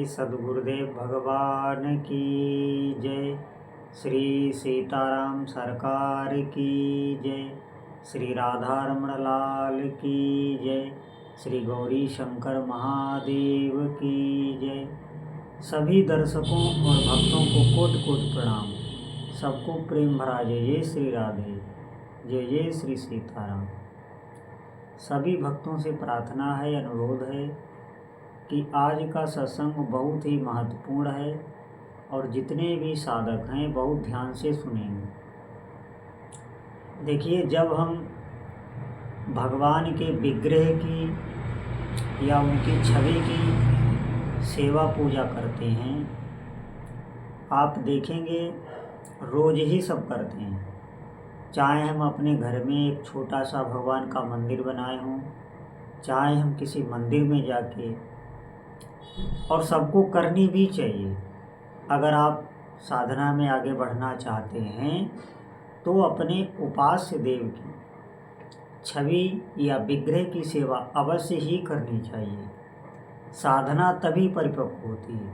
श्री सद्गुरुदेव भगवान की जय। श्री सीताराम सरकार की जय। श्री राधारमण लाल की जय। श्री गौरी शंकर महादेव की जय। सभी दर्शकों और भक्तों को कोटि कोटि प्रणाम। सबको प्रेम भरा जय जय श्री राधे, जय जय श्री सीताराम। सभी भक्तों से प्रार्थना है, अनुरोध है कि आज का सत्संग बहुत ही महत्वपूर्ण है और जितने भी साधक हैं बहुत ध्यान से सुनेंगे। देखिए, जब हम भगवान के विग्रह की या उनकी छवि की सेवा पूजा करते हैं, आप देखेंगे रोज ही सब करते हैं। चाहे हम अपने घर में एक छोटा सा भगवान का मंदिर बनाए हों, चाहे हम किसी मंदिर में जाके, और सबको करनी भी चाहिए। अगर आप साधना में आगे बढ़ना चाहते हैं तो अपने उपास्य देव की छवि या विग्रह की सेवा अवश्य ही करनी चाहिए। साधना तभी परिपक्व होती है।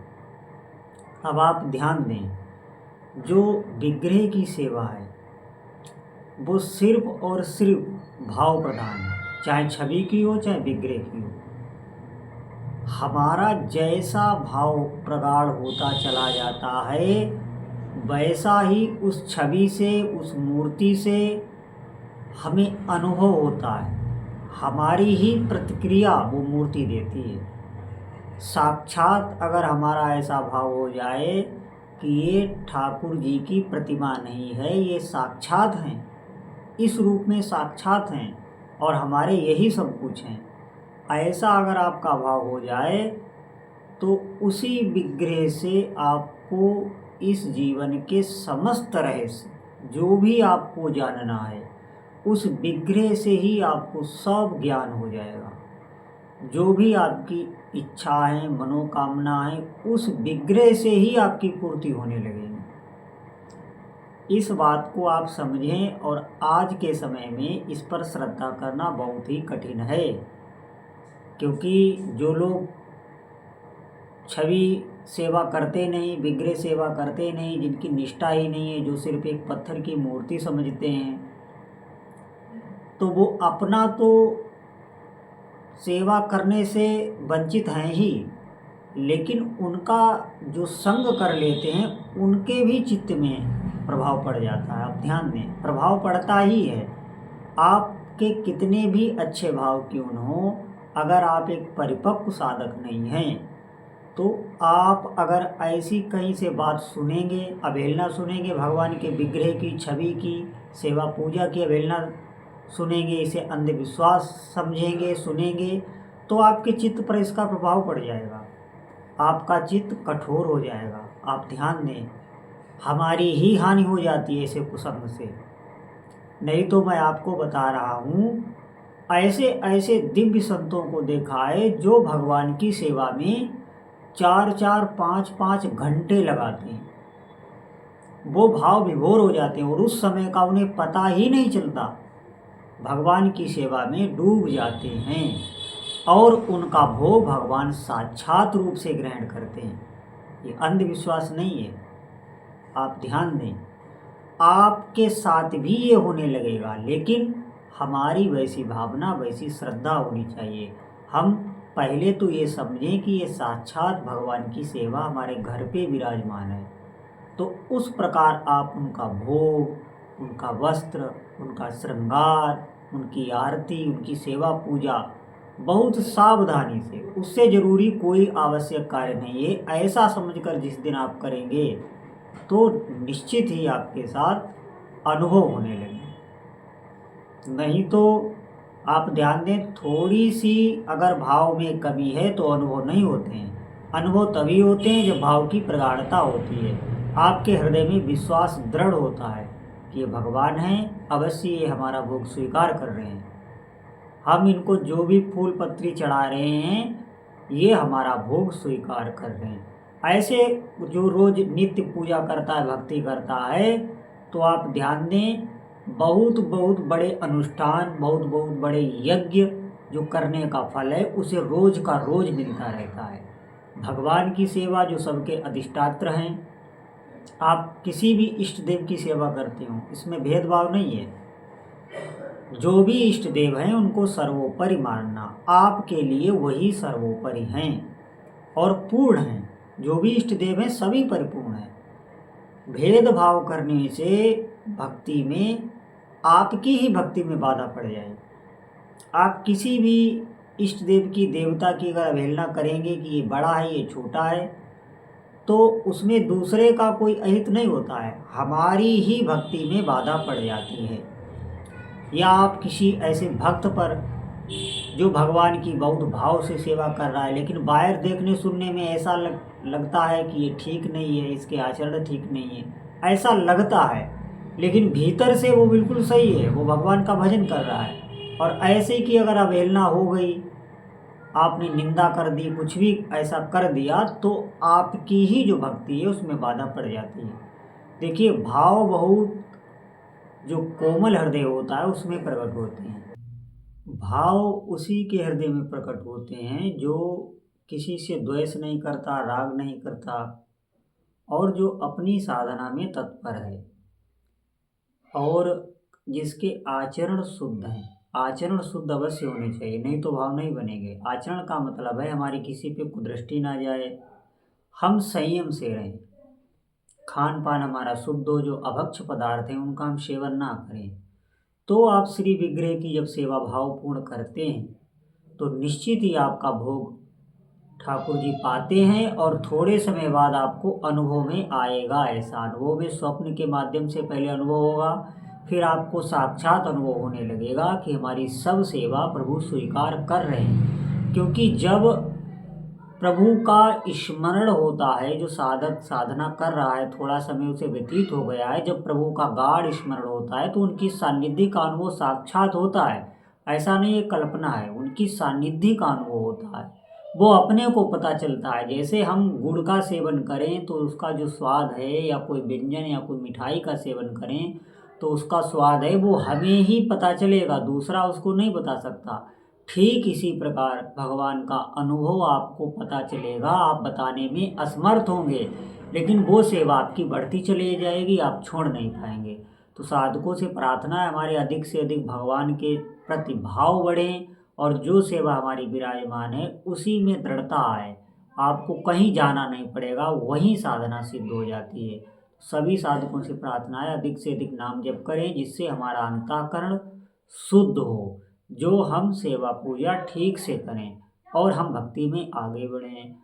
अब आप ध्यान दें, जो विग्रह की सेवा है वो सिर्फ और सिर्फ भाव प्रधान है, चाहे छवि की हो चाहे विग्रह की हो। हमारा जैसा भाव प्रगाढ़ होता चला जाता है वैसा ही उस छवि से, उस मूर्ति से हमें अनुभव होता है। हमारी ही प्रतिक्रिया वो मूर्ति देती है। साक्षात अगर हमारा ऐसा भाव हो जाए कि ये ठाकुर जी की प्रतिमा नहीं है, ये साक्षात हैं, इस रूप में साक्षात हैं और हमारे यही सब कुछ हैं, ऐसा अगर आपका भाव हो जाए तो उसी विग्रह से आपको इस जीवन के समस्त रहस्य, जो भी आपको जानना है, उस विग्रह से ही आपको सब ज्ञान हो जाएगा। जो भी आपकी इच्छा है, मनोकामना है, उस विग्रह से ही आपकी पूर्ति होने लगेगी। इस बात को आप समझें और आज के समय में इस पर श्रद्धा करना बहुत ही कठिन है, क्योंकि जो लोग छवि सेवा करते नहीं, विग्रह सेवा करते नहीं, जिनकी निष्ठा ही नहीं है, जो सिर्फ एक पत्थर की मूर्ति समझते हैं, तो वो अपना तो सेवा करने से वंचित हैं ही, लेकिन उनका जो संग कर लेते हैं उनके भी चित्त में प्रभाव पड़ जाता है। आप ध्यान दें, प्रभाव पड़ता ही है। आपके कितने भी अच्छे भाव क्यों न हो, अगर आप एक परिपक्व साधक नहीं हैं तो आप अगर ऐसी कहीं से बात सुनेंगे, अवहेलना सुनेंगे, भगवान के विग्रह की, छवि की सेवा पूजा की अवहेलना सुनेंगे, इसे अंधविश्वास समझेंगे, सुनेंगे, तो आपके चित्त पर इसका प्रभाव पड़ जाएगा। आपका चित्त कठोर हो जाएगा। आप ध्यान दें, हमारी ही हानि हो जाती है ऐसे कुसंग से। नहीं तो मैं आपको बता रहा हूँ, ऐसे ऐसे दिव्य संतों को देखा है जो भगवान की सेवा में 4-4, 5-5 घंटे लगाते हैं। वो भाव विभोर हो जाते हैं और उस समय का उन्हें पता ही नहीं चलता, भगवान की सेवा में डूब जाते हैं और उनका भोग भगवान साक्षात रूप से ग्रहण करते हैं। ये अंधविश्वास नहीं है। आप ध्यान दें, आपके साथ भी ये होने लगेगा, लेकिन हमारी वैसी भावना, वैसी श्रद्धा होनी चाहिए। हम पहले तो ये समझें कि ये साक्षात भगवान की सेवा हमारे घर पे विराजमान है, तो उस प्रकार आप उनका भोग, उनका वस्त्र, उनका श्रृंगार, उनकी आरती, उनकी सेवा पूजा बहुत सावधानी से, उससे ज़रूरी कोई आवश्यक कार्य नहीं है, ऐसा समझकर जिस दिन आप करेंगे तो निश्चित ही आपके साथ अनुभव होने लगे। नहीं तो आप ध्यान दें, थोड़ी सी अगर भाव में कमी है तो अनुभव नहीं होते हैं। अनुभव तभी होते हैं जब भाव की प्रगाढ़ता होती है, आपके हृदय में विश्वास दृढ़ होता है कि ये भगवान हैं, अवश्य ये हमारा भोग स्वीकार कर रहे हैं, हम इनको जो भी फूल पत्री चढ़ा रहे हैं ये हमारा भोग स्वीकार कर रहे हैं। ऐसे जो रोज नित्य पूजा करता है, भक्ति करता है, तो आप ध्यान दें, बहुत बहुत बड़े अनुष्ठान, बहुत बहुत बड़े यज्ञ जो करने का फल है उसे रोज का रोज मिलता रहता है। भगवान की सेवा जो सबके अधिष्ठात्र हैं, आप किसी भी इष्ट देव की सेवा करते हो, इसमें भेदभाव नहीं है। जो भी इष्ट देव हैं उनको सर्वोपरि मानना, आपके लिए वही सर्वोपरि हैं और पूर्ण हैं। जो भी इष्ट देव हैं सभी परिपूर्ण हैं। भेदभाव करने से भक्ति में, आपकी ही भक्ति में बाधा पड़ जाएगी। आप किसी भी इष्ट देव की, देवता की अगर अवहेलना करेंगे कि ये बड़ा है ये छोटा है, तो उसमें दूसरे का कोई अहित नहीं होता है, हमारी ही भक्ति में बाधा पड़ जाती है। या आप किसी ऐसे भक्त पर जो भगवान की बहुत भाव से सेवा कर रहा है, लेकिन बाहर देखने सुनने में ऐसा लगता है कि ये ठीक नहीं है, इसके आचरण ठीक नहीं है, ऐसा लगता है, लेकिन भीतर से वो बिल्कुल सही है, वो भगवान का भजन कर रहा है। और ऐसे की अगर अवहेलना हो गई, आपने निंदा कर दी, कुछ भी ऐसा कर दिया, तो आपकी ही जो भक्ति है उसमें बाधा पड़ जाती है। देखिए, भाव बहुत जो कोमल हृदय होता है उसमें प्रकट होते हैं। भाव उसी के हृदय में प्रकट होते हैं जो किसी से द्वेष नहीं करता, राग नहीं करता, और जो अपनी साधना में तत्पर है, और जिसके आचरण शुद्ध हैं। आचरण शुद्ध अवश्य होने चाहिए, नहीं तो भाव नहीं बनेंगे। आचरण का मतलब है हमारी किसी पे कुदृष्टि ना जाए, हम संयम से रहें, खान पान हमारा शुद्ध हो, जो अभक्ष पदार्थ हैं उनका हम सेवन ना करें। तो आप श्री विग्रह की जब सेवा भावपूर्ण करते हैं तो निश्चित ही आपका भोग ठाकुर जी पाते हैं, और थोड़े समय बाद आपको अनुभव में आएगा। ऐसा अनुभव में स्वप्न के माध्यम से पहले अनुभव होगा, फिर आपको साक्षात अनुभव होने लगेगा कि हमारी सब सेवा प्रभु स्वीकार कर रहे हैं। क्योंकि जब प्रभु का स्मरण होता है, जो साधक साधना कर रहा है, थोड़ा समय उसे व्यतीत हो गया है, जब प्रभु का गाढ़ स्मरण होता है तो उनकी सानिध्य का अनुभव साक्षात होता है। ऐसा नहीं, ये कल्पना है, उनकी सानिध्य का अनुभव होता है, वो अपने को पता चलता है। जैसे हम गुड़ का सेवन करें तो उसका जो स्वाद है, या कोई व्यंजन या कोई मिठाई का सेवन करें तो उसका स्वाद है वो हमें ही पता चलेगा, दूसरा उसको नहीं बता सकता। ठीक इसी प्रकार भगवान का अनुभव आपको पता चलेगा, आप बताने में असमर्थ होंगे, लेकिन वो सेवा आपकी बढ़ती चली जाएगी, आप छोड़ नहीं पाएंगे। तो साधकों से प्रार्थना है हमारे अधिक से अधिक भगवान के प्रति भाव बढ़ें, और जो सेवा हमारी विराजमान है उसी में दृढ़ता आए। आपको कहीं जाना नहीं पड़ेगा, वहीं साधना सिद्ध हो जाती है। सभी साधकों से प्रार्थना है अधिक से अधिक नाम जप करें, जिससे हमारा अंतःकरण शुद्ध हो, जो हम सेवा पूजा ठीक से करें और हम भक्ति में आगे बढ़ें।